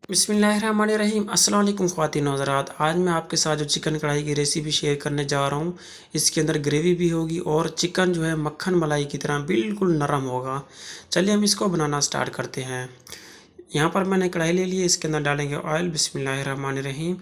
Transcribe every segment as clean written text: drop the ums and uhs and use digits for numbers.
बिस्मिल्लाहिर्रहमानिर्रहीम। अस्सलाम वालेकुम ख़वातीन हज़रात। आज मैं आपके साथ जो चिकन कढ़ाई की रेसिपी शेयर करने जा रहा हूँ, इसके अंदर ग्रेवी भी होगी और चिकन जो है मक्खन मलाई की तरह बिल्कुल नरम होगा। चलिए हम इसको बनाना स्टार्ट करते हैं। यहाँ पर मैंने कढ़ाई ले ली है, इसके अंदर डालेंगे ऑयल। बिस्मिल्लाहिर्रहमानिर्रहीम।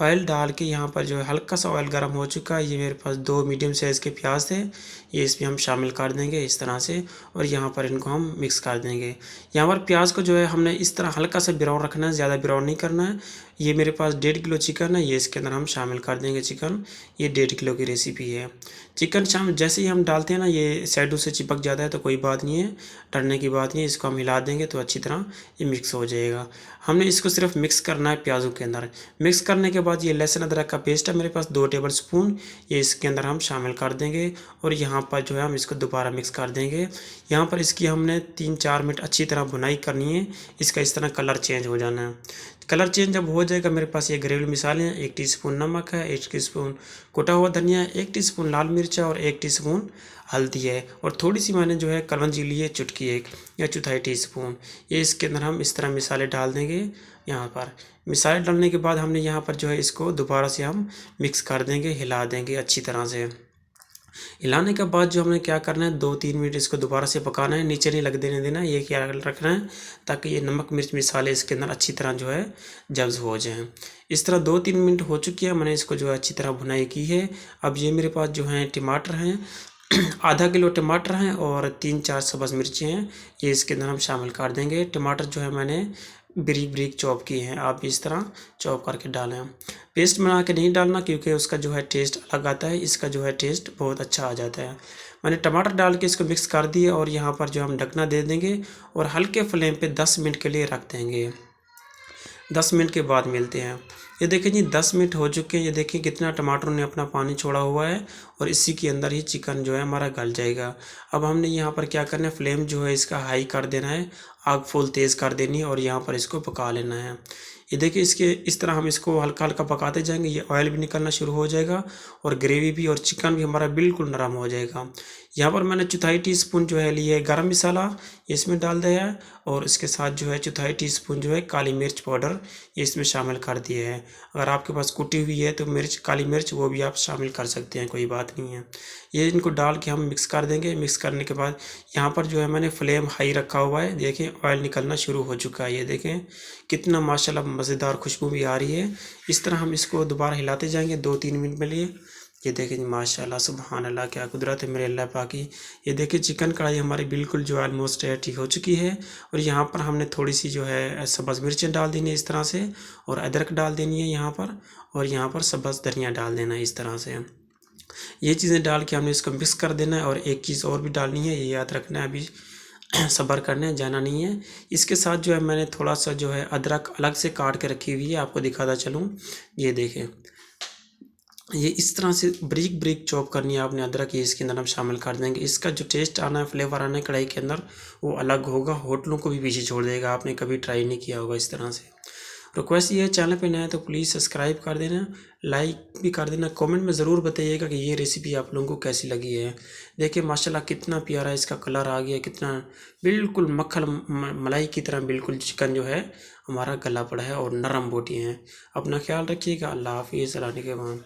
ऑयल डाल के यहाँ पर जो है हल्का सा ऑयल गर्म हो चुका है। ये मेरे पास 2 मीडियम साइज़ के प्याज थे, ये इसमें हम शामिल कर देंगे इस तरह से और यहाँ पर इनको हम मिक्स कर देंगे। यहाँ पर प्याज को जो है हमने इस तरह हल्का सा ब्राउन रखना है, ज़्यादा ब्राउन नहीं करना है। ये मेरे पास 1.5 किलो चिकन है, ये इसके अंदर हम शामिल कर देंगे चिकन। ये 1.5 किलो की रेसिपी है। चिकन शामिल जैसे ही हम डालते हैं ना, ये साइडों से चिपक जाता है तो कोई बात नहीं है, डरने की बात नहीं है। इसको हम हिला देंगे तो अच्छी तरह ये मिक्स हो जाएगा। हमने इसको सिर्फ मिक्स करना है प्याज़ों के अंदर। मिक्स करने के बाद ये लहसुन अदरक का पेस्ट है मेरे पास 2 टेबल स्पून, ये इसके अंदर हम शामिल कर देंगे और यहाँ पर जो है हम इसको दोबारा मिक्स कर देंगे। यहाँ पर इसकी हमने 3-4 मिनट अच्छी तरह भुनाई करनी है। इसका इस तरह कलर चेंज हो जाना है। कलर चेंज जब हो जाएगा, मेरे पास ये घरेलू मसाले हैं। 1 टीस्पून नमक है, 1 टीस्पून कुटा हुआ धनिया है, 1 टीस्पून लाल मिर्च है और 1 टीस्पून हल्दी है और थोड़ी सी मैंने जो है कलौंजी ली है, चुटकी 1 या चौथाई टीस्पून। ये इसके अंदर हम इस तरह मसाले डाल देंगे। यहाँ पर मसाले डालने के बाद हमने यहाँ पर जो है इसको दोबारा से हम मिक्स कर देंगे, हिला देंगे अच्छी तरह से। हिलाने के बाद जो हमें क्या करना है, 2-3 मिनट इसको दोबारा से पकाना है, नीचे नहीं लग देने देना। ये क्या रखना है ताकि ये नमक मिर्च मसाले इसके अंदर अच्छी तरह जो है जब्ज़ हो जाएँ। इस तरह 2-3 मिनट हो चुकी है, मैंने इसको जो है अच्छी तरह भुनाई की है। अब ये मेरे पास जो है टमाटर हैं, आधा किलो टमाटर हैं और 3-4 सब्ज़ मिर्ची हैं, ये इसके अंदर हम शामिल कर देंगे। टमाटर जो है मैंने बारीक बारीक चॉप किए हैं, आप इस तरह चॉप करके डालें। पेस्ट बना के नहीं डालना क्योंकि उसका जो है टेस्ट अलग आता है, इसका जो है टेस्ट बहुत अच्छा आ जाता है। मैंने टमाटर डाल के इसको मिक्स कर दिए और यहाँ पर जो हम ढकना दे देंगे और हल्के फ्लेम पे 10 मिनट के लिए रख देंगे। 10 मिनट के बाद मिलते हैं। ये देखिए जी 10 मिनट हो चुके हैं। ये देखिए कितना टमाटर ने अपना पानी छोड़ा हुआ है और इसी के अंदर ही चिकन जो है हमारा गल जाएगा। अब हमने यहाँ पर क्या करना है, फ्लेम जो है इसका हाई कर देना है, आग फुल तेज़ कर देनी है और यहाँ पर इसको पका लेना है। ये देखिए इसके इस तरह हम इसको हल्का हल्का पकाते जाएंगे, ये ऑयल भी निकलना शुरू हो जाएगा और ग्रेवी भी और चिकन भी हमारा बिल्कुल नरम हो जाएगा। यहाँ पर मैंने चौथाई टीस्पून जो है लिए गरम मसाला, इसमें डाल दिया है और इसके साथ जो है चौथाई टीस्पून जो है काली मिर्च पाउडर ये इसमें शामिल कर दिया है। अगर आपके पास कुटी हुई है तो मिर्च, काली मिर्च वो भी आप शामिल कर सकते हैं, कोई बात नहीं है। ये इनको डाल के हम मिक्स कर देंगे। मिक्स करने के बाद यहाँ पर जो है मैंने फ्लेम हाई रखा हुआ है, देखें ऑयल निकलना शुरू हो चुका है। ये देखें कितना माशाल्लाह मज़ेदार खुशबू भी आ रही है। इस तरह हम इसको दोबारा हिलाते जाएंगे 2-3 मिनट के लिए। ये देखें माशाल्लाह सुभान अल्लाह, क्या कुदरत है मेरे अल्लाह पाक की। ये देखिए चिकन कढ़ाई हमारी बिल्कुल जो है ऑलमोस्ट ठीक हो चुकी है और यहाँ पर हमने थोड़ी सी जो है सब्ज़ मिर्चें डाल देनी है इस तरह से और अदरक डाल देनी है यहाँ पर और यहाँ पर सब्ज़ धनिया डाल देना है इस तरह से। ये चीज़ें डाल के हमने इसको मिक्स कर देना है और एक चीज़ और भी डालनी है, ये याद रखना है, अभी सब्र करना है, जाना नहीं है। इसके साथ जो है मैंने थोड़ा सा जो है अदरक अलग से काट के रखी हुई है, आपको दिखाता चलूँ। ये देखें ये इस तरह से ब्रीक ब्रीक चॉप करनी है आपने अदरक, ये इसके अंदर हम शामिल कर देंगे। इसका जो टेस्ट आना है, फ्लेवर आना है कढ़ाई के अंदर, वो अलग होगा, होटलों को भी पीछे छोड़ देगा। आपने कभी ट्राई नहीं किया होगा इस तरह से। रिक्वेस्ट ये है, चैनल पे नया है तो प्लीज़ सब्सक्राइब कर देना, लाइक भी कर देना, कमेंट में ज़रूर बताइएगा कि ये रेसिपी आप लोगों को कैसी लगी है। देखिए माशाल्लाह कितना प्यारा इसका कलर आ गया, कितना बिल्कुल मक्खन मलाई की तरह बिल्कुल चिकन जो है हमारा गला पड़ा है और नरम बोटी हैं। अपना ख्याल रखिएगा। अल्लाह हाफिज़। रहने के बाद